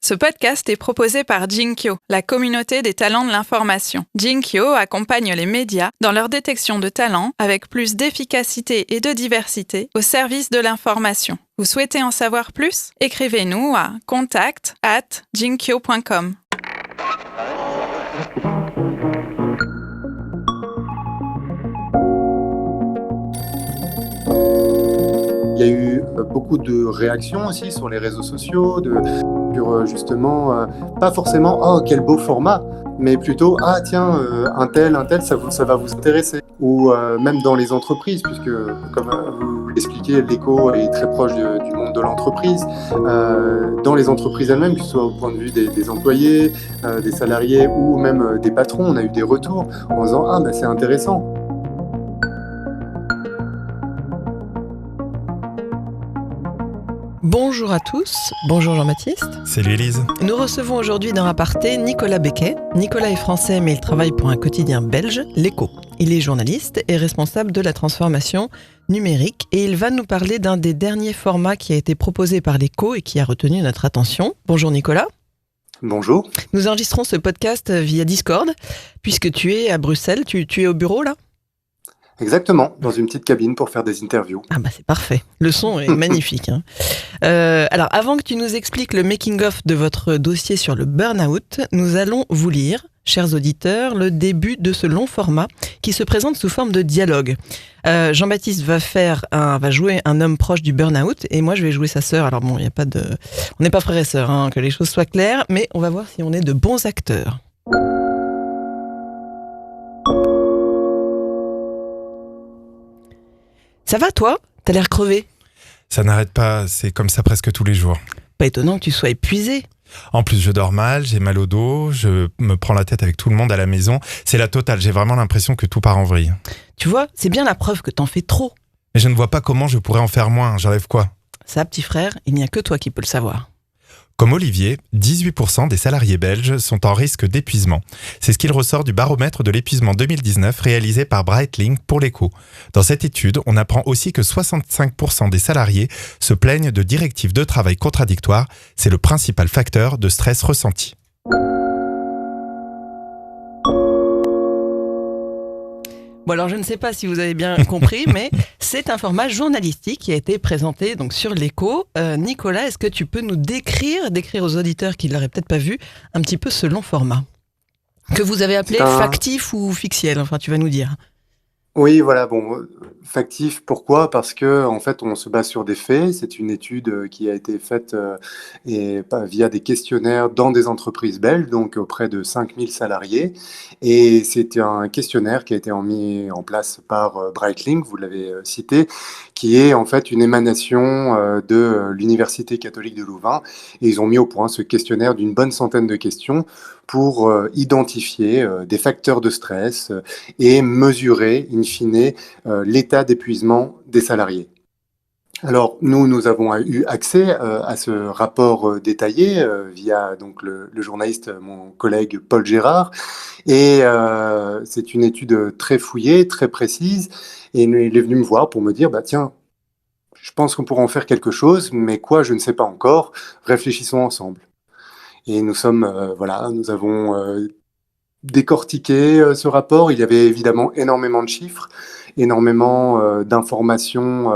Ce podcast est proposé par Jinkyo, la communauté des talents de l'information. Jinkyo accompagne les médias dans leur détection de talents avec plus d'efficacité et de diversité au service de l'information. Vous souhaitez en savoir plus? Écrivez-nous à contact@jinkyo.com. Il y a eu beaucoup de réactions aussi sur les réseaux sociaux, sur justement, pas forcément « Oh, quel beau format !» mais plutôt « Ah tiens, un tel, ça va vous intéresser !» Ou même dans les entreprises, puisque comme vous l'expliquez, l'écho est très proche du monde de l'entreprise. Dans les entreprises elles-mêmes, que ce soit au point de vue des employés, des salariés ou même des patrons, on a eu des retours en disant « Ah, c'est intéressant !» Bonjour à tous, bonjour Jean-Baptiste. Salut Élise. Nous recevons aujourd'hui dans Aparté Nicolas Becquet. Nicolas est français mais il travaille pour un quotidien belge, L'Écho. Il est journaliste et responsable de la transformation numérique et il va nous parler d'un des derniers formats qui a été proposé par L'Écho et qui a retenu notre attention. Bonjour Nicolas. Bonjour. Nous enregistrons ce podcast via Discord puisque tu es à Bruxelles, tu es au bureau là ? Exactement, dans une petite cabine pour faire des interviews. Ah c'est parfait, le son est magnifique. Alors avant que tu nous expliques le making-of de votre dossier sur le burn-out, nous allons vous lire, chers auditeurs, le début de ce long format qui se présente sous forme de dialogue. Jean-Baptiste va jouer un homme proche du burn-out et moi je vais jouer sa sœur. Alors bon, on n'est pas frères et sœurs, que les choses soient claires, mais on va voir si on est de bons acteurs. Ça va, toi ? T'as l'air crevé. Ça n'arrête pas, c'est comme ça presque tous les jours. Pas étonnant que tu sois épuisé. En plus, je dors mal, j'ai mal au dos, je me prends la tête avec tout le monde à la maison. C'est la totale, j'ai vraiment l'impression que tout part en vrille. Tu vois, c'est bien la preuve que t'en fais trop. Mais je ne vois pas comment je pourrais en faire moins, j'enlève quoi ? Ça, petit frère, il n'y a que toi qui peux le savoir. Comme Olivier, 18% des salariés belges sont en risque d'épuisement. C'est ce qu'il ressort du baromètre de l'épuisement 2019 réalisé par Breitling pour l'Écho. Dans cette étude, on apprend aussi que 65% des salariés se plaignent de directives de travail contradictoires. C'est le principal facteur de stress ressenti. Bon alors je ne sais pas si vous avez bien compris, mais c'est un format journalistique qui a été présenté donc sur l'Écho. Nicolas, est-ce que tu peux nous décrire aux auditeurs qui ne l'auraient peut-être pas vu, un petit peu ce long format que vous avez appelé factif ou fictiel, enfin tu vas nous dire. Oui, voilà, factif, pourquoi ? Parce que en fait, on se base sur des faits. C'est une étude qui a été faite via des questionnaires dans des entreprises belges, donc auprès de 5000 salariés. Et c'est un questionnaire qui a été mis en place par Breitling, vous l'avez cité, qui est en fait une émanation de l'Université catholique de Louvain. Et ils ont mis au point ce questionnaire d'une bonne centaine de questions pour identifier des facteurs de stress et mesurer, in fine, l'état d'épuisement des salariés. Alors, nous avons eu accès à ce rapport détaillé via donc le journaliste, mon collègue Paul Gérard, et c'est une étude très fouillée, très précise, et il est venu me voir pour me dire, tiens, je pense qu'on pourra en faire quelque chose, mais quoi, je ne sais pas encore, réfléchissons ensemble. Et nous avons décortiqué ce rapport. Il y avait évidemment énormément de chiffres, énormément d'informations,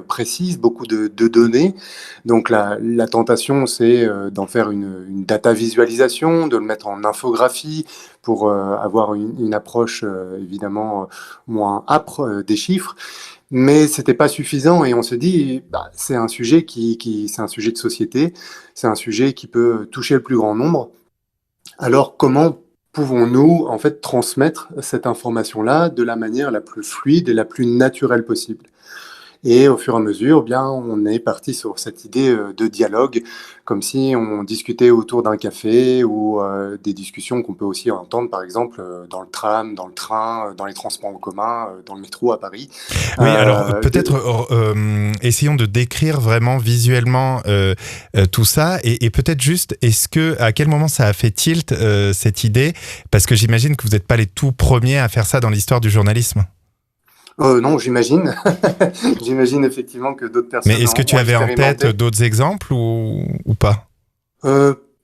précises, beaucoup de données. Donc la tentation, c'est d'en faire une data visualisation, de le mettre en infographie pour avoir une approche évidemment moins âpre des chiffres. Mais c'était pas suffisant et on se dit, c'est un sujet c'est un sujet de société, c'est un sujet qui peut toucher le plus grand nombre. Alors comment pouvons-nous en fait transmettre cette information-là de la manière la plus fluide et la plus naturelle possible ? Et au fur et à mesure, on est parti sur cette idée de dialogue, comme si on discutait autour d'un café ou des discussions qu'on peut aussi entendre, par exemple, dans le tram, dans le train, dans les transports en commun, dans le métro à Paris. Oui, alors peut-être essayons de décrire vraiment visuellement tout ça et peut-être juste, à quel moment ça a fait tilt cette idée ? Parce que j'imagine que vous n'êtes pas les tout premiers à faire ça dans l'histoire du journalisme. Non, j'imagine. J'imagine effectivement que d'autres personnes. Mais est-ce que tu avais en tête d'autres exemples ou pas ?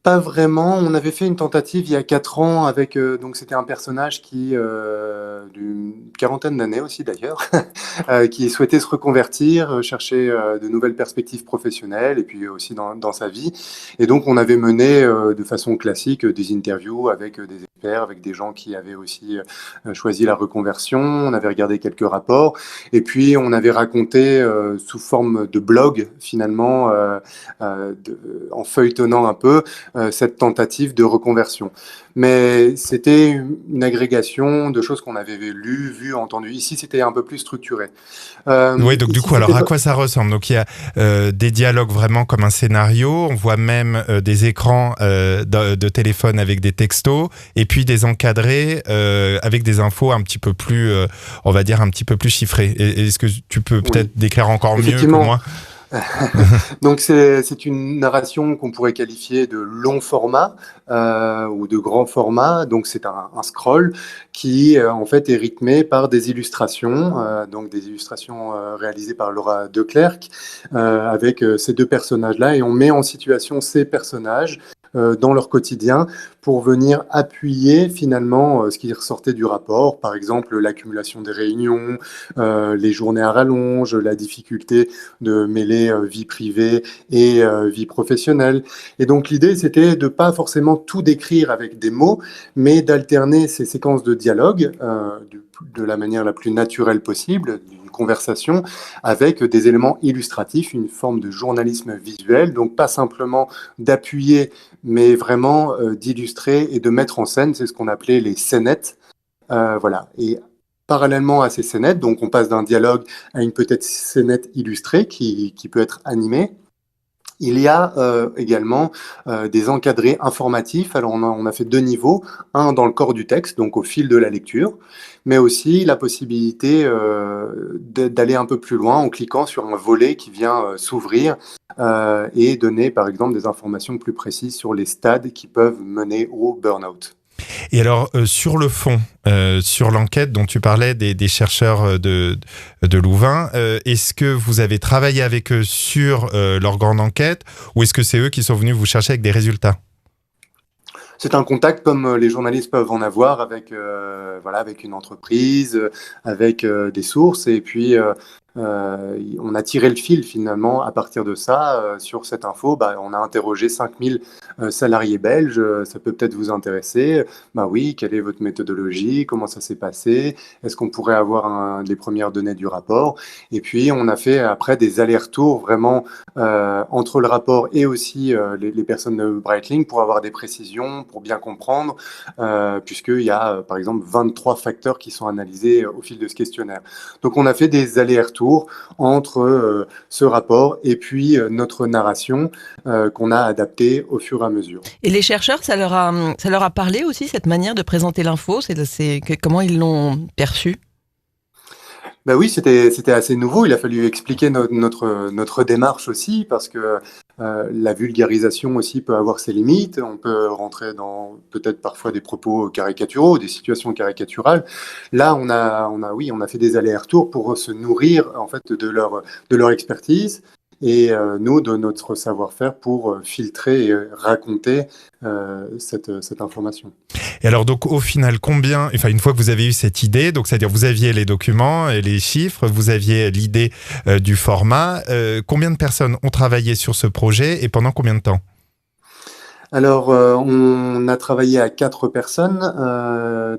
Pas vraiment. On avait fait une tentative il y a 4 ans avec, donc c'était un personnage d'une quarantaine d'années aussi d'ailleurs, qui souhaitait se reconvertir, chercher de nouvelles perspectives professionnelles et puis aussi dans sa vie. Et donc on avait mené de façon classique des interviews avec des experts, avec des gens qui avaient aussi choisi la reconversion. On avait regardé quelques rapports et puis on avait raconté sous forme de blog finalement, en feuilletonnant un peu cette tentative de reconversion. Mais c'était une agrégation de choses qu'on avait lues, vues, entendues. Ici, c'était un peu plus structuré. Oui, donc du Ici, coup, alors à quoi ça ressemble? Donc il y a des dialogues vraiment comme un scénario, on voit même des écrans de téléphone avec des textos, et puis des encadrés avec des infos un petit peu plus, on va dire un petit peu plus chiffrées. Est-ce que tu peux peut-être décrire encore mieux que moi? Donc c'est une narration qu'on pourrait qualifier de long format ou de grand format. Donc c'est un scroll qui en fait est rythmé par des illustrations, donc des illustrations réalisées par Laura Declercq avec ces deux personnages-là, et on met en situation ces personnages dans leur quotidien pour venir appuyer finalement ce qui ressortait du rapport, par exemple l'accumulation des réunions, les journées à rallonge, la difficulté de mêler vie privée et vie professionnelle. Et donc l'idée, c'était de pas forcément tout décrire avec des mots, mais d'alterner ces séquences de dialogue de la manière la plus naturelle possible, d'une conversation, avec des éléments illustratifs, une forme de journalisme visuel, donc pas simplement d'appuyer, mais vraiment d'illustrer et de mettre en scène, c'est ce qu'on appelait les scénettes. Voilà. Et parallèlement à ces scénettes, donc on passe d'un dialogue à une peut-être scénette illustrée qui peut être animée. Il y a également des encadrés informatifs. Alors on a fait 2 niveaux, un dans le corps du texte, donc au fil de la lecture, mais aussi la possibilité d'aller un peu plus loin en cliquant sur un volet qui vient s'ouvrir et donner par exemple des informations plus précises sur les stades qui peuvent mener au burn-out. Et alors, sur le fond, sur l'enquête dont tu parlais des chercheurs de Louvain, est-ce que vous avez travaillé avec eux sur leur grande enquête, ou est-ce que c'est eux qui sont venus vous chercher avec des résultats? C'est un contact comme les journalistes peuvent en avoir avec, voilà, avec une entreprise, avec des sources, et puis on a tiré le fil finalement à partir de ça. Sur cette info, on a interrogé 5000 salariés belges. Ça peut peut-être vous intéresser. Bah oui, quelle est votre méthodologie? Comment ça s'est passé? Est-ce qu'on pourrait avoir les premières données du rapport? Et puis on a fait après des allers-retours vraiment entre le rapport et aussi les personnes de Breitling pour avoir des précisions, pour bien comprendre, puisqu'il y a par exemple 23 facteurs qui sont analysés au fil de ce questionnaire. Donc on a fait des allers-retours entre ce rapport et puis notre narration qu'on a adaptée au fur et à mesure. Et les chercheurs, ça leur a parlé aussi, cette manière de présenter l'info? Comment ils l'ont perçu? Ben oui, c'était assez nouveau. Il a fallu expliquer notre démarche aussi, parce que la vulgarisation aussi peut avoir ses limites. On peut rentrer dans peut-être parfois des propos caricaturaux, des situations caricaturales. Là, oui, on a fait des allers-retours pour se nourrir en fait de leur expertise, et nous de notre savoir-faire pour filtrer et raconter cette information. Et alors donc au final, une fois que vous avez eu cette idée, donc c'est-à-dire vous aviez les documents et les chiffres, vous aviez l'idée du format, combien de personnes ont travaillé sur ce projet et pendant combien de temps? Alors, on a travaillé à 4 personnes,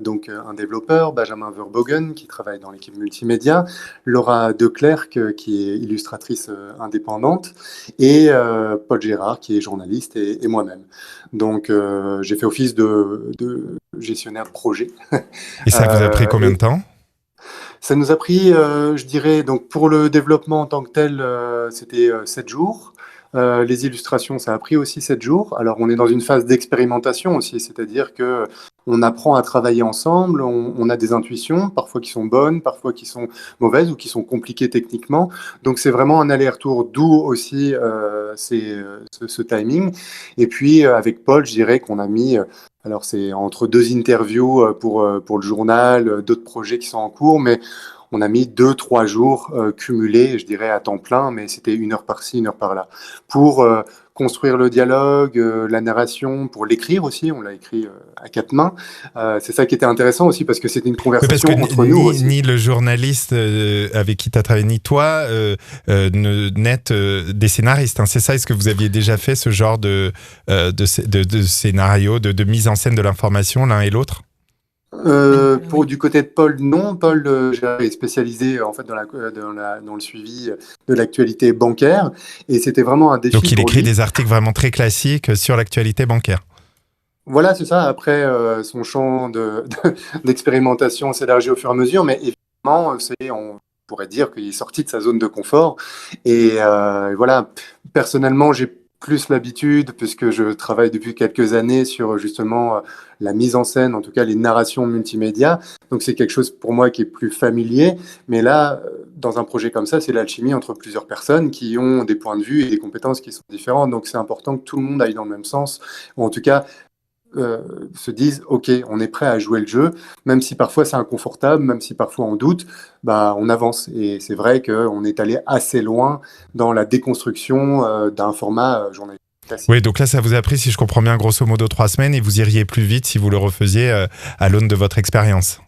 donc un développeur, Benjamin Verbogen, qui travaille dans l'équipe multimédia, Laura Declercq, qui est illustratrice indépendante, et Paul Gérard, qui est journaliste, et moi-même. Donc, j'ai fait office de gestionnaire de projet. Et ça vous a pris combien de temps? Ça nous a pris, je dirais, donc pour le développement en tant que tel, c'était 7 jours. Les illustrations, ça a pris aussi 7 jours. Alors, on est dans une phase d'expérimentation aussi, c'est-à-dire que on apprend à travailler ensemble, on a des intuitions, parfois qui sont bonnes, parfois qui sont mauvaises ou qui sont compliquées techniquement. Donc, c'est vraiment un aller-retour, d'où aussi ce timing. Et puis, avec Paul, je dirais qu'on a mis... alors, c'est entre 2 interviews pour le journal, d'autres projets qui sont en cours, mais on a mis 2-3 jours cumulés, je dirais à temps plein, mais c'était 1 heure par-ci, 1 heure par-là, pour construire le dialogue, la narration, pour l'écrire aussi. On l'a écrit à 4 mains. C'est ça qui était intéressant aussi parce que c'était une Oui, parce conversation que entre nous aussi. ni le journaliste avec qui tu as travaillé, ni toi, n'êtes des scénaristes. Hein. C'est ça, est-ce que vous aviez déjà fait ce genre de scénario, de mise en scène de l'information l'un et l'autre? Pour du côté de Paul, non. Paul est spécialisé en fait dans le suivi de l'actualité bancaire et c'était vraiment un défi Donc il pour écrit lui. des articles vraiment très classiques sur l'actualité bancaire. Voilà, c'est ça. Après, son champ d'expérimentation s'élargit au fur et à mesure, mais évidemment, on pourrait dire qu'il est sorti de sa zone de confort. Et voilà, personnellement, j'ai plus l'habitude, puisque je travaille depuis quelques années sur justement la mise en scène, en tout cas les narrations multimédia. Donc c'est quelque chose pour moi qui est plus familier. Mais là, dans un projet comme ça, c'est l'alchimie entre plusieurs personnes qui ont des points de vue et des compétences qui sont différentes. Donc c'est important que tout le monde aille dans le même sens, ou en tout cas se disent ok, on est prêt à jouer le jeu, même si parfois c'est inconfortable, même si parfois on doute, bah on avance. Et c'est vrai qu'on est allé assez loin dans la déconstruction d'un format journalistique classique. Oui, donc là, ça vous a pris, si je comprends bien, grosso modo 3 semaines et vous iriez plus vite si vous le refaisiez à l'aune de votre expérience.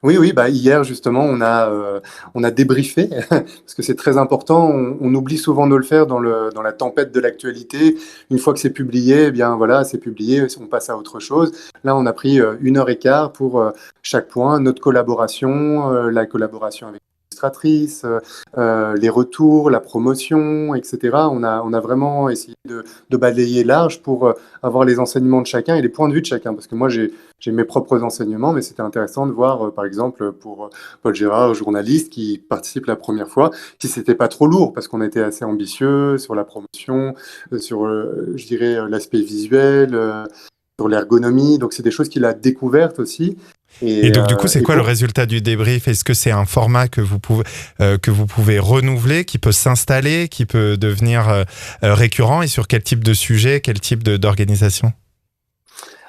Oui, bah hier justement, on a débriefé parce que c'est très important. On oublie souvent de le faire dans la tempête de l'actualité. Une fois que c'est publié, eh bien voilà, c'est publié, on passe à autre chose. Là, on a pris 1 heure et quart pour chaque point, notre collaboration, la collaboration avec l'illustratrice, les retours, la promotion, etc. On a vraiment essayé de balayer large pour avoir les enseignements de chacun et les points de vue de chacun. Parce que moi, j'ai mes propres enseignements, mais c'était intéressant de voir, par exemple, pour Paul Gérard, journaliste, qui participe la première fois, si c'était pas trop lourd, parce qu'on était assez ambitieux sur la promotion, sur, je dirais, l'aspect visuel, sur l'ergonomie. Donc, c'est des choses qu'il a découvertes aussi. Et donc, du coup, c'est Et quoi le résultat du débrief? Est-ce que c'est un format que vous pouvez renouveler, qui peut s'installer, qui peut devenir récurrent? Et sur quel type de sujet, quel type d'organisation?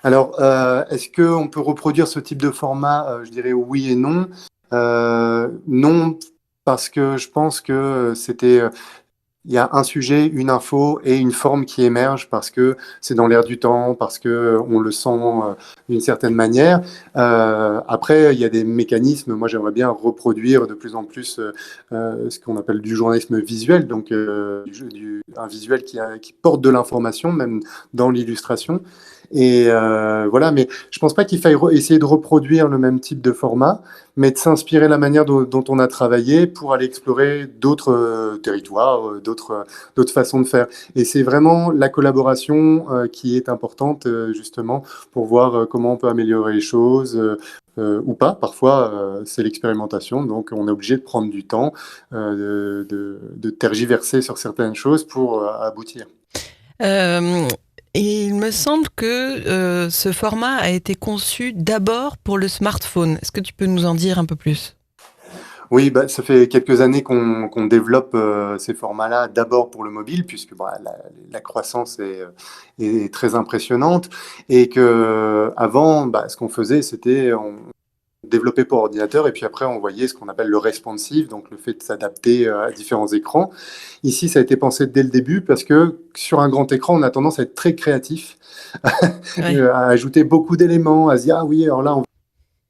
Alors, est-ce qu'on peut reproduire ce type de format? Je dirais oui et non. Non, parce que je pense que il y a un sujet, une info et une forme qui émerge parce que c'est dans l'air du temps, parce que on le sent d'une certaine manière. Après, il y a des mécanismes. Moi, j'aimerais bien reproduire de plus en plus ce qu'on appelle du journalisme visuel, donc un visuel qui porte de l'information, même dans l'illustration. Et voilà, mais je pense pas qu'il faille essayer de reproduire le même type de format, mais de s'inspirer de la manière dont on a travaillé pour aller explorer d'autres territoires, d'autres façons de faire. Et c'est vraiment la collaboration qui est importante justement pour voir comment on peut améliorer les choses. Ou pas, parfois c'est l'expérimentation, donc on est obligé de prendre du temps, de tergiverser sur certaines choses pour aboutir. Et il me semble que ce format a été conçu d'abord pour le smartphone. Est-ce que tu peux nous en dire un peu plus? Oui, bah, ça fait quelques années qu'on développe ces formats-là, d'abord pour le mobile, puisque bah, la croissance est très impressionnante, et que avant, bah, ce qu'on faisait, c'était on développait pour ordinateur, et puis après, on voyait ce qu'on appelle le responsive, donc le fait de s'adapter à différents écrans. Ici, ça a été pensé dès le début, parce que sur un grand écran, on a tendance à être très créatif, Ouais. à ajouter beaucoup d'éléments, à se dire, ah oui, alors là, on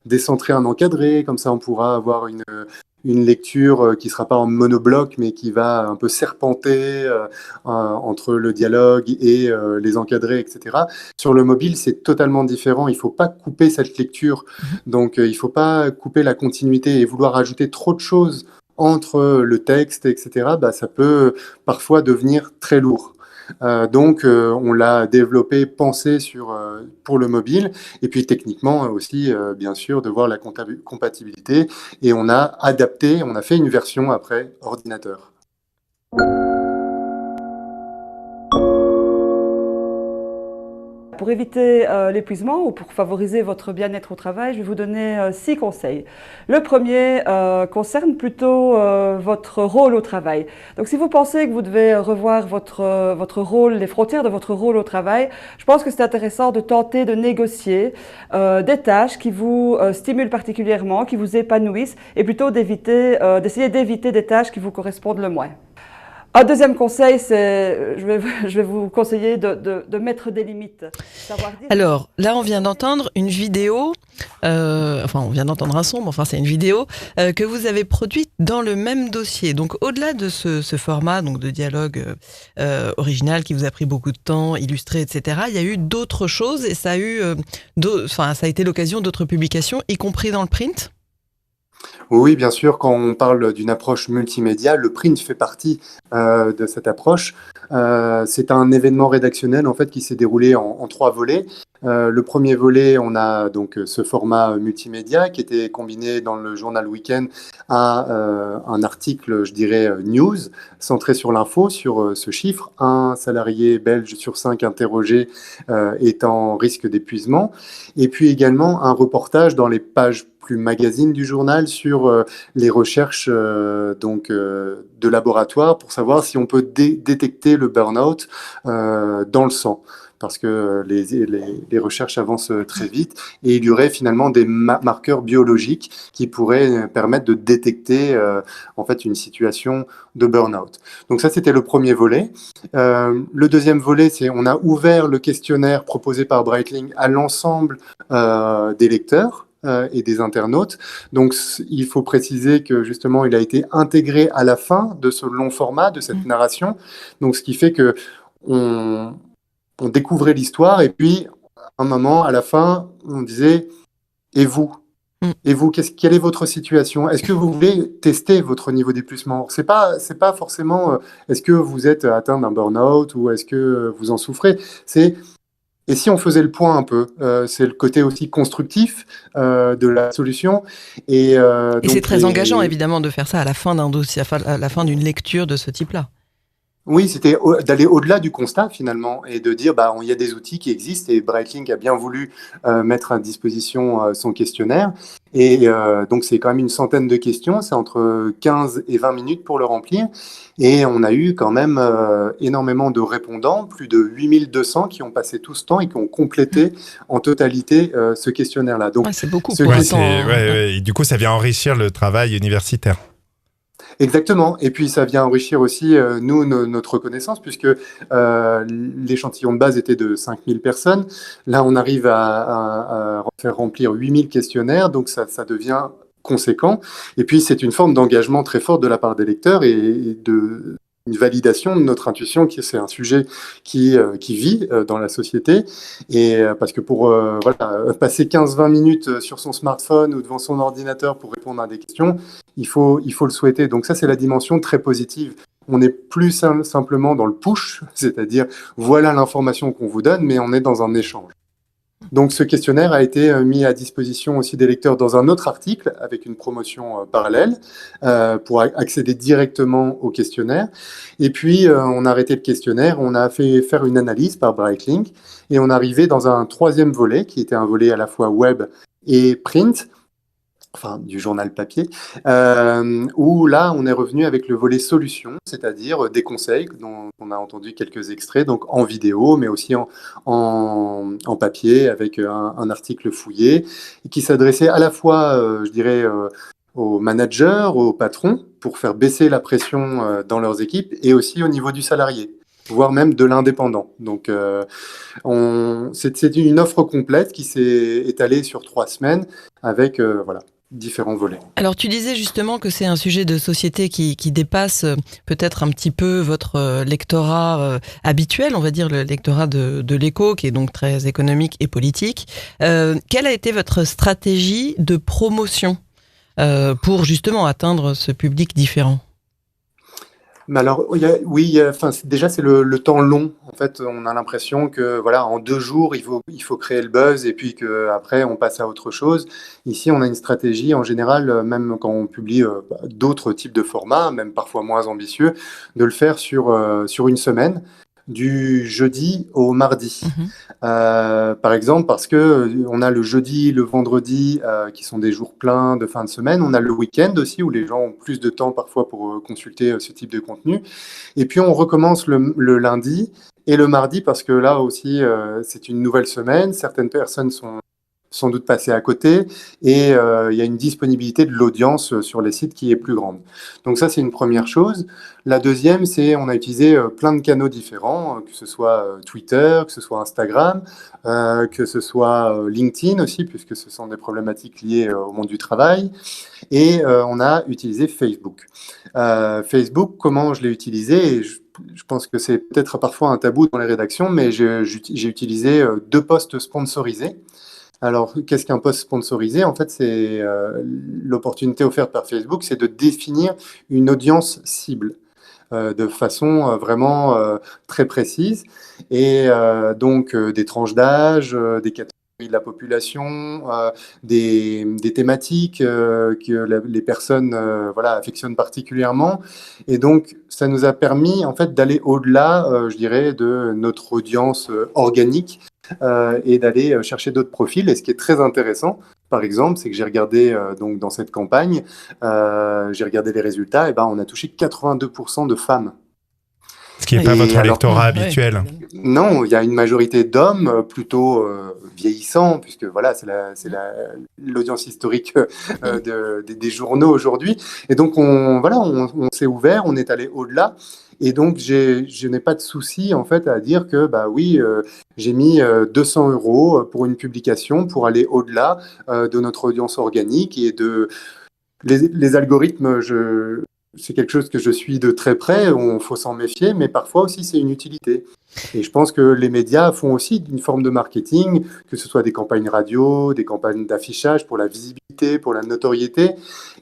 décentrer un encadré, comme ça on pourra avoir une lecture qui ne sera pas en monobloc, mais qui va un peu serpenter entre le dialogue et les encadrés, etc. Sur le mobile, c'est totalement différent. Il ne faut pas couper cette lecture. Donc, il ne faut pas couper la continuité et vouloir ajouter trop de choses entre le texte, etc. Bah, ça peut parfois devenir très lourd. Donc, on l'a développé, pensé pour le mobile, et puis techniquement aussi, bien sûr, de voir la compatibilité. Et on a adapté, on a fait une version après ordinateur. pour éviter l'épuisement ou pour favoriser votre bien-être au travail, je vais vous donner 6 conseils. Le premier concerne plutôt votre rôle au travail. Donc si vous pensez que vous devez revoir votre rôle, les frontières de votre rôle au travail, je pense que c'est intéressant de tenter de négocier des tâches qui vous stimulent particulièrement, qui vous épanouissent, et plutôt d'essayer d'éviter des tâches qui vous correspondent le moins. Un deuxième conseil, c'est, je vais vous conseiller de mettre des limites. Alors, là, on vient d'entendre une vidéo, on vient d'entendre un son, mais enfin, c'est une vidéo que vous avez produite dans le même dossier. Donc, au-delà de ce format donc de dialogue original qui vous a pris beaucoup de temps, illustré, etc., il y a eu d'autres choses et ça a été l'occasion d'autres publications, y compris dans le print. Oui, bien sûr, quand on parle d'une approche multimédia, le print fait partie de cette approche. C'est un événement rédactionnel en fait qui s'est déroulé en 3 volets. Le premier volet, on a donc ce format multimédia qui était combiné dans le journal Week-end à un article, je dirais, news, centré sur l'info, sur ce chiffre. Un salarié belge sur 5 interrogés est en risque d'épuisement. Et puis également un reportage dans les pages plus magazine du journal sur les recherches de laboratoire pour savoir si on peut détecter le burn-out dans le sang. Parce que les recherches avancent très vite et il y aurait finalement des marqueurs biologiques qui pourraient permettre de détecter en fait une situation de burn-out. Donc ça, c'était le premier volet. Le deuxième volet, c'est on a ouvert le questionnaire proposé par Breitling à l'ensemble des lecteurs et des internautes. Donc, il faut préciser que justement, il a été intégré à la fin de ce long format, de cette narration. Donc, ce qui fait que on découvrait l'histoire et puis, à un moment, à la fin, on disait « Et vous ? Et vous, quelle est votre situation ? Est-ce que vous voulez tester votre niveau d'épuisement ?» C'est pas forcément est-ce que vous êtes atteint d'un burn-out ou est-ce que vous en souffrez ? C'est et si on faisait le point un peu, c'est le côté aussi constructif de la solution. Et donc c'est très engageant, évidemment, de faire ça à la fin d'un dossier, à la fin d'une lecture de ce type-là. Oui, c'était d'aller au-delà du constat finalement et de dire il y a des outils qui existent et Breitling a bien voulu mettre à disposition son questionnaire et donc c'est quand même une centaine de questions, c'est entre 15 et 20 minutes pour le remplir et on a eu quand même énormément de répondants, plus de 8200 qui ont passé tout ce temps et qui ont complété en totalité ce questionnaire-là. Donc c'est beaucoup pour le temps. Et du coup, ça vient enrichir le travail universitaire. Exactement. Et puis, ça vient enrichir aussi, nous, notre connaissance, puisque l'échantillon de base était de 5000 personnes. Là, on arrive à faire remplir 8000 questionnaires, donc ça devient conséquent. Et puis, c'est une forme d'engagement très forte de la part des lecteurs et de une validation de notre intuition, qui c'est un sujet qui vit dans la société. Et parce que pour passer 15-20 minutes sur son smartphone ou devant son ordinateur pour répondre à des questions, il faut le souhaiter. Donc ça, c'est la dimension très positive. On n'est plus simplement dans le push, c'est-à-dire voilà l'information qu'on vous donne, mais on est dans un échange. Donc ce questionnaire a été mis à disposition aussi des lecteurs dans un autre article avec une promotion parallèle pour accéder directement au questionnaire. Et puis on a arrêté le questionnaire, on a fait faire une analyse par Breitling et on est arrivé dans un 3e volet qui était un volet à la fois web et print, enfin du journal papier, où là on est revenu avec le volet solution, c'est-à-dire des conseils dont on a entendu quelques extraits, donc en vidéo, mais aussi en papier, avec un article fouillé, qui s'adressait à la fois, je dirais, aux managers, aux patrons, pour faire baisser la pression dans leurs équipes, et aussi au niveau du salarié, voire même de l'indépendant. Donc c'est une offre complète qui s'est étalée sur 3 semaines avec différents volets. Alors tu disais justement que c'est un sujet de société qui dépasse peut-être un petit peu votre lectorat habituel, on va dire le lectorat de l'Écho, qui est donc très économique et politique. Quelle a été votre stratégie de promotion pour justement atteindre ce public différent ? Mais alors, déjà, c'est le temps long. En fait, on a l'impression que, en 2 jours, il faut créer le buzz et puis qu'après, on passe à autre chose. Ici, on a une stratégie, en général, même quand on publie d'autres types de formats, même parfois moins ambitieux, de le faire sur une semaine. du jeudi au mardi. Mhm. Par exemple, parce que on a le jeudi, le vendredi, qui sont des jours pleins de fin de semaine. On a le week-end aussi, où les gens ont plus de temps parfois pour consulter ce type de contenu. Et puis on recommence le lundi et le mardi, parce que là aussi, c'est une nouvelle semaine. Certaines personnes sont sans doute passées à côté et il y a une disponibilité de l'audience sur les sites qui est plus grande. Donc ça, c'est une première chose. La deuxième, c'est on a utilisé plein de canaux différents, que ce soit Twitter, que ce soit Instagram, que ce soit LinkedIn aussi, puisque ce sont des problématiques liées au monde du travail. Et on a utilisé Facebook. Facebook, comment je l'ai utilisé? Et je pense que c'est peut-être parfois un tabou dans les rédactions, mais j'ai utilisé 2 posts sponsorisés. Alors, qu'est-ce qu'un post sponsorisé? En fait, c'est l'opportunité offerte par Facebook, c'est de définir une audience cible de façon vraiment très précise. Et donc, des tranches d'âge, des catégories de la population, des thématiques que les personnes voilà, affectionnent particulièrement. Et donc, ça nous a permis en fait d'aller au-delà, je dirais, de notre audience organique et d'aller chercher d'autres profils. Et ce qui est très intéressant, par exemple, c'est que j'ai regardé donc dans cette campagne, j'ai regardé les résultats, et ben on a touché 82% de femmes. Ce qui n'est pas Et votre alors, électorat habituel. non, il y a une majorité d'hommes plutôt vieillissants, puisque voilà, l'audience historique des journaux aujourd'hui. Et donc, on s'est ouvert, on est allé au-delà. Et donc, je n'ai pas de souci, en fait, à dire que, bah oui, j'ai mis 200 € pour une publication pour aller au-delà de notre audience organique et les algorithmes, c'est quelque chose que je suis de très près, il faut s'en méfier, mais parfois aussi c'est une utilité. Et je pense que les médias font aussi une forme de marketing, que ce soit des campagnes radio, des campagnes d'affichage pour la visibilité, pour la notoriété,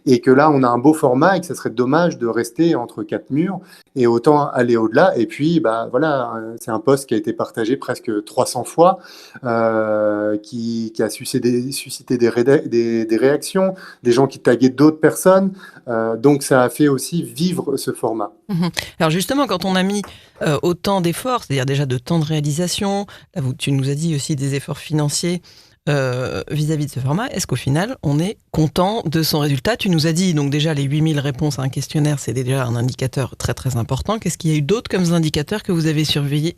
et que là on a un beau format et que ça serait dommage de rester entre 4 murs et autant aller au-delà. Et puis bah voilà, c'est un post qui a été partagé presque 300 fois, qui a suscité des réactions, des gens qui taguaient d'autres personnes. Donc ça a fait aussi vivre ce format. Alors justement, quand on a mis autant d'efforts, c'est-à-dire déjà de temps de réalisation, là, tu nous as dit aussi des efforts financiers vis-à-vis de ce format, est-ce qu'au final, on est content de son résultat? Tu nous as dit, donc déjà, les 8000 réponses à un questionnaire, c'est déjà un indicateur très très important. Qu'est-ce qu'il y a eu d'autres comme indicateurs que vous avez surveillés,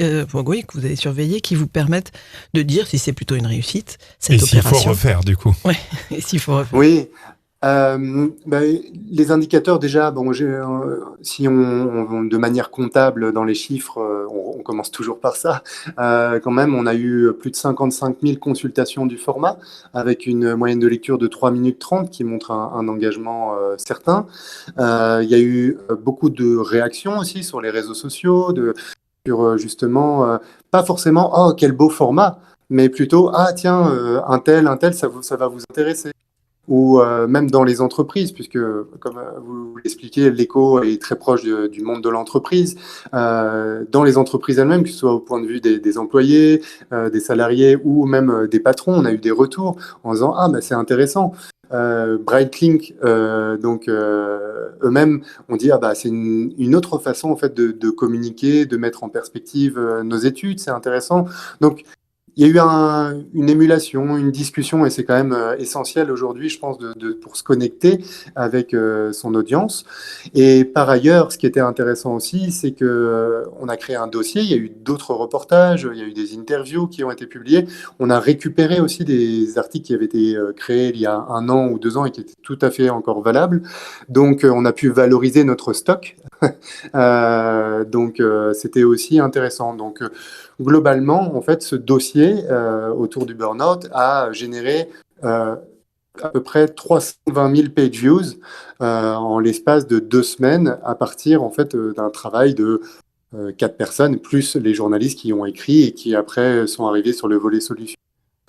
qui vous permettent de dire si c'est plutôt une réussite, cette opération? Et s'il faut refaire, du coup. Ouais, et s'il faut refaire. Oui. Les indicateurs, déjà, si on de manière comptable dans les chiffres, on commence toujours par ça. Quand même, on a eu plus de 55 000 consultations du format, avec une moyenne de lecture de 3 minutes 30, qui montre un engagement certain. Il y a eu beaucoup de réactions aussi sur les réseaux sociaux, sur justement, pas forcément « Oh, quel beau format !» mais plutôt « Ah, tiens, un tel, ça va vous intéresser !» Ou même dans les entreprises, puisque, comme vous l'expliquez, l'écho est très proche du monde de l'entreprise. Dans les entreprises elles-mêmes, que ce soit au point de vue des employés, des salariés ou même des patrons, on a eu des retours en disant « Ah, bah, c'est intéressant ». Brightlink, eux-mêmes ont dit « Ah, bah, c'est une autre façon en fait, de communiquer, de mettre en perspective nos études, c'est intéressant ». Donc, il y a eu une émulation, une discussion, et c'est quand même essentiel aujourd'hui, je pense, pour se connecter avec son audience. Et par ailleurs, ce qui était intéressant aussi, c'est que on a créé un dossier, il y a eu d'autres reportages, il y a eu des interviews qui ont été publiées. On a récupéré aussi des articles qui avaient été créés il y a 1 an ou 2 ans et qui étaient tout à fait encore valables. Donc, on a pu valoriser notre stock. C'était aussi intéressant. Donc, globalement, en fait, ce dossier autour du burn-out a généré à peu près 320 000 page views en l'espace de 2 semaines, à partir en fait d'un travail de 4 personnes, plus les journalistes qui ont écrit et qui après sont arrivés sur le volet solution.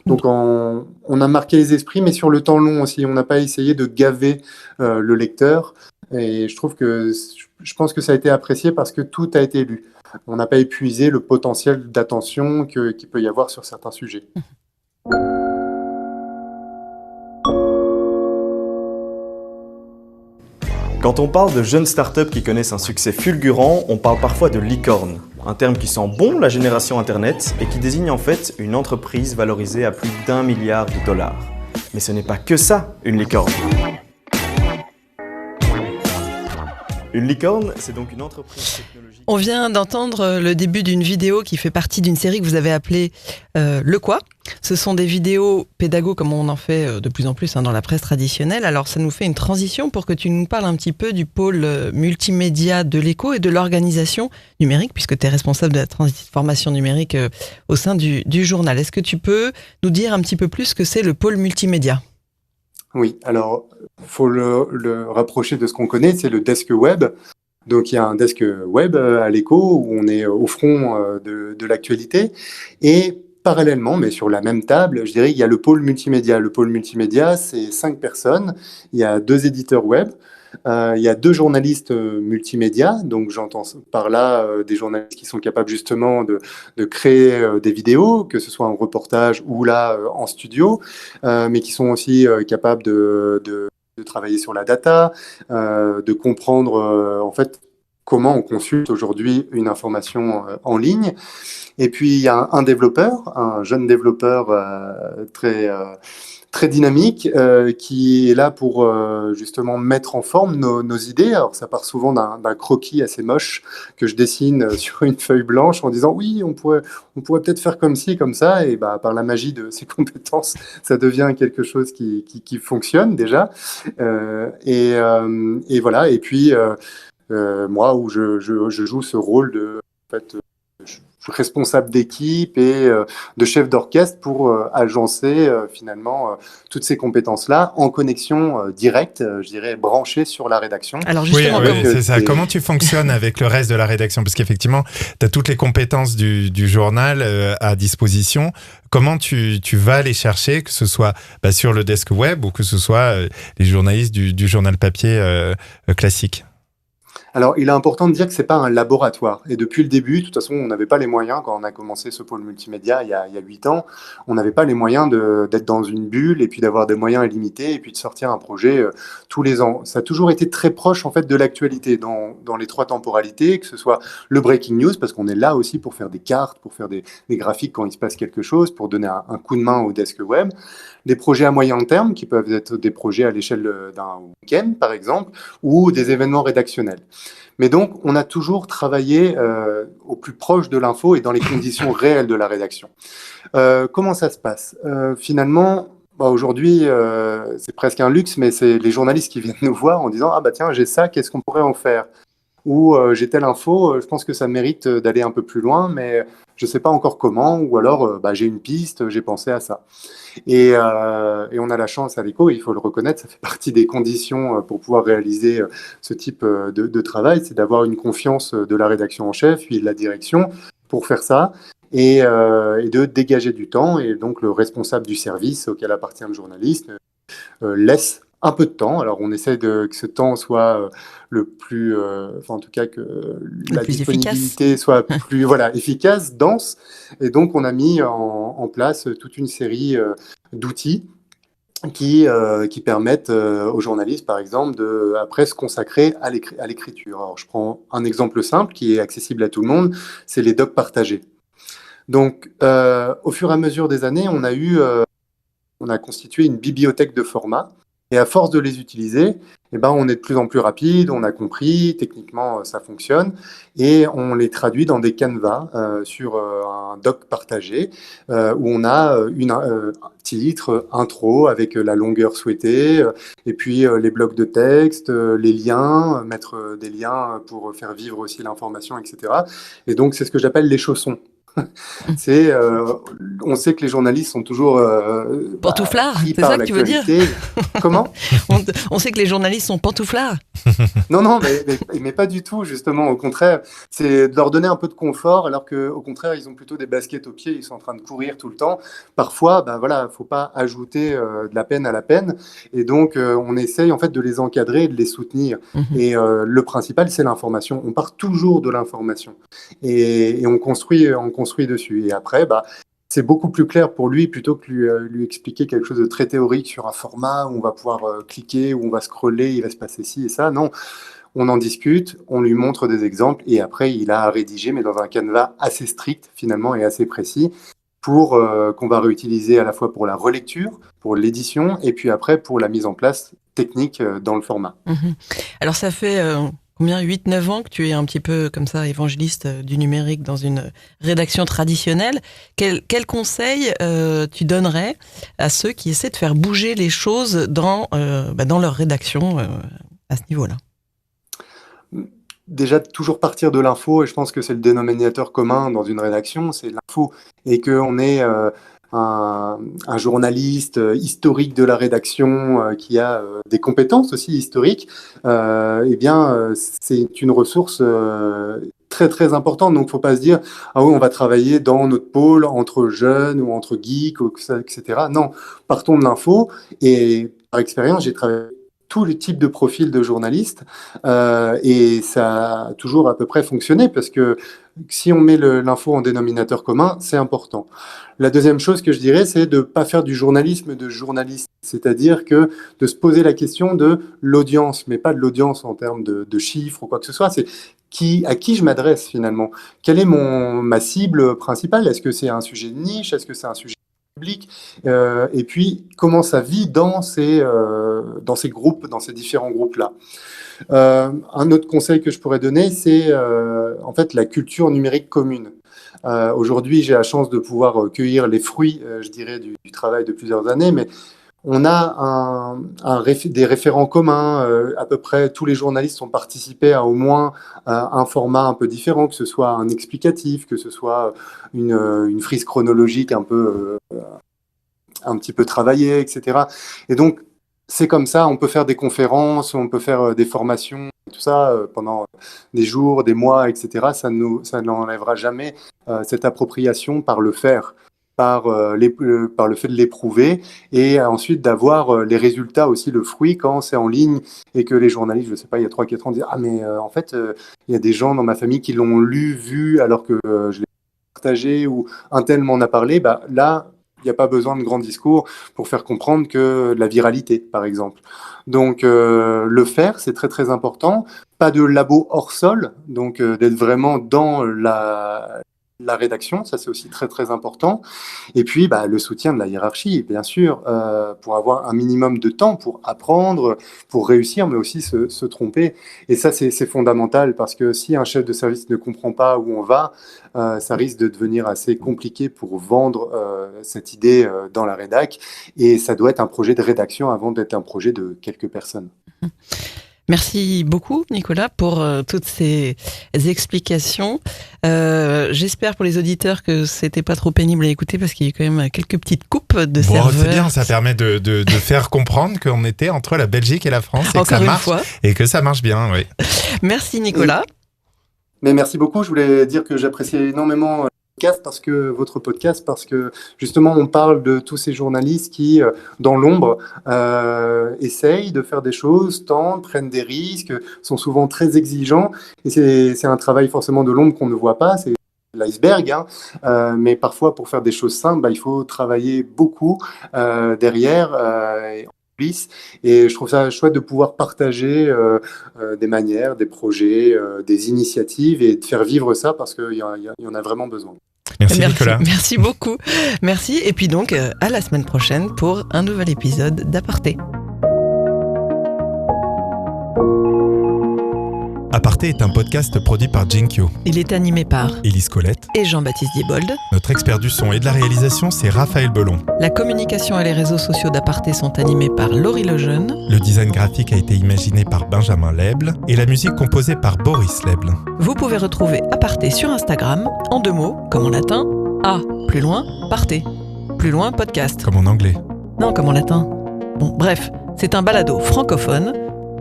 Donc on a marqué les esprits, mais sur le temps long aussi. On n'a pas essayé de gaver le lecteur. Et je pense que ça a été apprécié parce que tout a été lu. On n'a pas épuisé le potentiel d'attention qu'il peut y avoir sur certains sujets. Quand on parle de jeunes startups qui connaissent un succès fulgurant, on parle parfois de licorne. un terme qui sent bon la génération Internet et qui désigne en fait une entreprise valorisée à plus d'1 milliard de dollars. Mais ce n'est pas que ça, une licorne. Une licorne, c'est donc une entreprise technologique... On vient d'entendre le début d'une vidéo qui fait partie d'une série que vous avez appelée Le Quoi. Ce sont des vidéos pédago comme on en fait de plus en plus dans la presse traditionnelle. Alors ça nous fait une transition pour que tu nous parles un petit peu du pôle multimédia de l'Écho et de l'organisation numérique, puisque tu es responsable de la transformation numérique au sein du journal. Est-ce que tu peux nous dire un petit peu plus ce que c'est le pôle multimédia ? Oui, alors il faut le rapprocher de ce qu'on connaît, c'est le desk web. Donc il y a un desk web à l'Écho où on est au front de l'actualité et parallèlement, mais sur la même table, je dirais, il y a le pôle multimédia. Le pôle multimédia, c'est 5 personnes. Il y a 2 éditeurs web. Il y a 2 journalistes multimédia. Donc, j'entends par là des journalistes qui sont capables justement de créer des vidéos, que ce soit en reportage ou là en studio, mais qui sont aussi capables de travailler sur la data, de comprendre en fait comment on consulte aujourd'hui une information en ligne. Et puis, il y a un développeur, un jeune développeur très dynamique, qui est là pour justement mettre en forme nos idées. Alors, ça part souvent d'un croquis assez moche que je dessine sur une feuille blanche en disant oui, on pourrait peut-être faire comme ci, comme ça. Et bah, par la magie de ses compétences, ça devient quelque chose qui fonctionne déjà. Et voilà. Et puis, moi, où je joue ce rôle de... En fait, responsable d'équipe et de chef d'orchestre pour agencer finalement toutes ces compétences-là en connexion directe, je dirais branchée sur la rédaction. Alors justement, oui, c'est ça. Comment tu fonctionnes avec le reste de la rédaction ? Parce qu'effectivement, tu as toutes les compétences du journal à disposition. Comment tu vas les chercher, que ce soit sur le desk web ou que ce soit les journalistes du journal papier classique ? Alors, il est important de dire que c'est pas un laboratoire. Et depuis le début, de toute façon, on n'avait pas les moyens, quand on a commencé ce pôle multimédia il y a 8 ans, on n'avait pas les moyens d'être dans une bulle et puis d'avoir des moyens illimités et puis de sortir un projet tous les ans. Ça a toujours été très proche, en fait, de l'actualité dans les 3 temporalités, que ce soit le breaking news, parce qu'on est là aussi pour faire des cartes, pour faire des graphiques quand il se passe quelque chose, pour donner un coup de main au desk web. Des projets à moyen terme, qui peuvent être des projets à l'échelle d'un week-end, par exemple, ou des événements rédactionnels. Mais donc, on a toujours travaillé au plus proche de l'info et dans les conditions réelles de la rédaction. Comment ça se passe ? Finalement, aujourd'hui, c'est presque un luxe, mais c'est les journalistes qui viennent nous voir en disant « Ah bah tiens, j'ai ça, qu'est-ce qu'on pourrait en faire ?» Ou j'ai telle info, je pense que ça mérite d'aller un peu plus loin, mais je ne sais pas encore comment, ou alors j'ai une piste, j'ai pensé à ça. Et on a la chance à l'Écho, il faut le reconnaître, ça fait partie des conditions pour pouvoir réaliser ce type de travail, c'est d'avoir une confiance de la rédaction en chef, puis de la direction pour faire ça, et de dégager du temps. Et donc le responsable du service auquel appartient le journaliste laisse un peu de temps. Alors, on essaie que ce temps soit le plus... en tout cas, que la disponibilité soit plus efficace, dense. Et donc, on a mis en place toute une série d'outils qui permettent aux journalistes, par exemple, de après se consacrer à l'écriture. Alors, je prends un exemple simple qui est accessible à tout le monde, c'est les docs partagés. Donc, au fur et à mesure des années, on a constitué une bibliothèque de formats. Et à force de les utiliser, on est de plus en plus rapide, on a compris, techniquement ça fonctionne, et on les traduit dans des canevas sur un doc partagé, où on a un titre, intro avec la longueur souhaitée, et puis les blocs de texte, les liens, mettre des liens pour faire vivre aussi l'information, etc. Et donc c'est ce que j'appelle les chaussons. On sait que les journalistes sont toujours pantouflards, c'est ça que tu veux dire ? Comment ? On sait que les journalistes sont pantouflards. Non, mais pas du tout, justement. Au contraire, c'est de leur donner un peu de confort, alors qu'au contraire, ils ont plutôt des baskets aux pieds, ils sont en train de courir tout le temps. Parfois, faut pas ajouter de la peine à la peine. Et donc, on essaye en fait de les encadrer et de les soutenir. Et le principal, c'est l'information. On part toujours de l'information. Et on construit dessus. Et après, c'est beaucoup plus clair pour lui plutôt que lui expliquer quelque chose de très théorique sur un format où on va pouvoir cliquer, où on va scroller, il va se passer ci et ça. Non, on en discute, on lui montre des exemples et après il a à rédiger, mais dans un canevas assez strict finalement et assez précis pour qu'on va réutiliser à la fois pour la relecture, pour l'édition et puis après pour la mise en place technique dans le format. Alors ça fait combien, 8-9 ans que tu es un petit peu comme ça évangéliste du numérique dans une rédaction traditionnelle. Quel conseil tu donnerais à ceux qui essaient de faire bouger les choses dans leur rédaction à ce niveau-là? Déjà, toujours partir de l'info, et je pense que c'est le dénominateur commun dans une rédaction, c'est l'info. Et qu'on est un journaliste historique de la rédaction qui a des compétences aussi historiques, c'est une ressource très très importante. Donc, il ne faut pas se dire « Ah oui, on va travailler dans notre pôle entre jeunes ou entre geeks, etc. » Non, partons de l'info. Et par expérience, j'ai travaillé tous les types de profils de journalistes et ça a toujours à peu près fonctionné parce que si on met l'info en dénominateur commun, c'est important. La deuxième chose que je dirais, c'est de ne pas faire du journalisme de journaliste, c'est-à-dire que de se poser la question de l'audience, mais pas de l'audience en termes de chiffres ou quoi que ce soit, c'est à qui je m'adresse finalement. Quelle est ma cible principale? Est-ce que c'est un sujet de niche? Est-ce que c'est un sujet public, et puis comment ça vit dans ces groupes, dans ces différents groupes-là. Un autre conseil que je pourrais donner, c'est en fait la culture numérique commune. Aujourd'hui, j'ai la chance de pouvoir cueillir les fruits, je dirais, du travail de plusieurs années, mais on a des référents communs. À peu près tous les journalistes ont participé à au moins un format un peu différent, que ce soit un explicatif, que ce soit une frise chronologique un petit peu travaillée, etc. Et donc, c'est comme ça, on peut faire des conférences, on peut faire des formations, tout ça pendant des jours, des mois, etc. Ça n'enlèvera jamais cette appropriation par le faire. Par le fait de l'éprouver et ensuite d'avoir les résultats aussi, le fruit, quand c'est en ligne et que les journalistes, je ne sais pas, il y a 3-4 ans, disent « Ah mais en fait, il y a des gens dans ma famille qui l'ont lu, vu, alors que je l'ai partagé ou un tel m'en a parlé », là, il n'y a pas besoin de grands discours pour faire comprendre que la viralité, par exemple. Donc, le faire, c'est très très important. Pas de labo hors sol, donc d'être vraiment dans la rédaction, ça c'est aussi très très important. Et puis le soutien de la hiérarchie, bien sûr, pour avoir un minimum de temps pour apprendre, pour réussir, mais aussi se tromper. Et ça c'est fondamental parce que si un chef de service ne comprend pas où on va, ça risque de devenir assez compliqué pour vendre cette idée dans la rédac. Et ça doit être un projet de rédaction avant d'être un projet de quelques personnes. Merci beaucoup, Nicolas, pour toutes ces explications. J'espère pour les auditeurs que c'était pas trop pénible à écouter parce qu'il y a quand même quelques petites coupes de serveurs. C'est bien, ça permet de faire comprendre qu'on était entre la Belgique et la France et que ça marche et que ça marche bien. Oui. Merci, Nicolas. Mais merci beaucoup. Je voulais dire que j'appréciais énormément votre podcast, parce que justement on parle de tous ces journalistes qui, dans l'ombre, essayent de faire des choses, tentent, prennent des risques, sont souvent très exigeants, et c'est un travail forcément de l'ombre qu'on ne voit pas, c'est l'iceberg, mais parfois pour faire des choses simples, il faut travailler beaucoup derrière, et je trouve ça chouette de pouvoir partager des manières, des projets, des initiatives et de faire vivre ça parce qu'il y en a vraiment besoin. Merci Nicolas. Merci beaucoup. Merci. Et puis donc, à la semaine prochaine pour un nouvel épisode d'Aparté. Aparté est un podcast produit par Jinkyo. Il est animé par Élise Colette et Jean-Baptiste Diebold. Notre expert du son et de la réalisation, c'est Raphaël Belon. La communication et les réseaux sociaux d'Aparté sont animés par Laurie Lejeune. Le design graphique a été imaginé par Benjamin Leble et la musique composée par Boris Leble. Vous pouvez retrouver Aparté sur Instagram, en 2 mots, comme en latin, A, plus loin, Parté. Plus loin, podcast. Comme en anglais. Non, comme en latin. Bon, bref, c'est un balado francophone.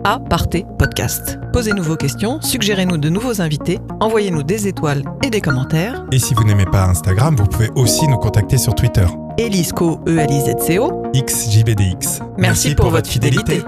Aparté podcast. Posez-nous vos questions, suggérez-nous de nouveaux invités, envoyez-nous des étoiles et des commentaires. Et si vous n'aimez pas Instagram, vous pouvez aussi nous contacter sur Twitter. Elisco, ELIZCO. XJBDX. Merci pour votre fidélité.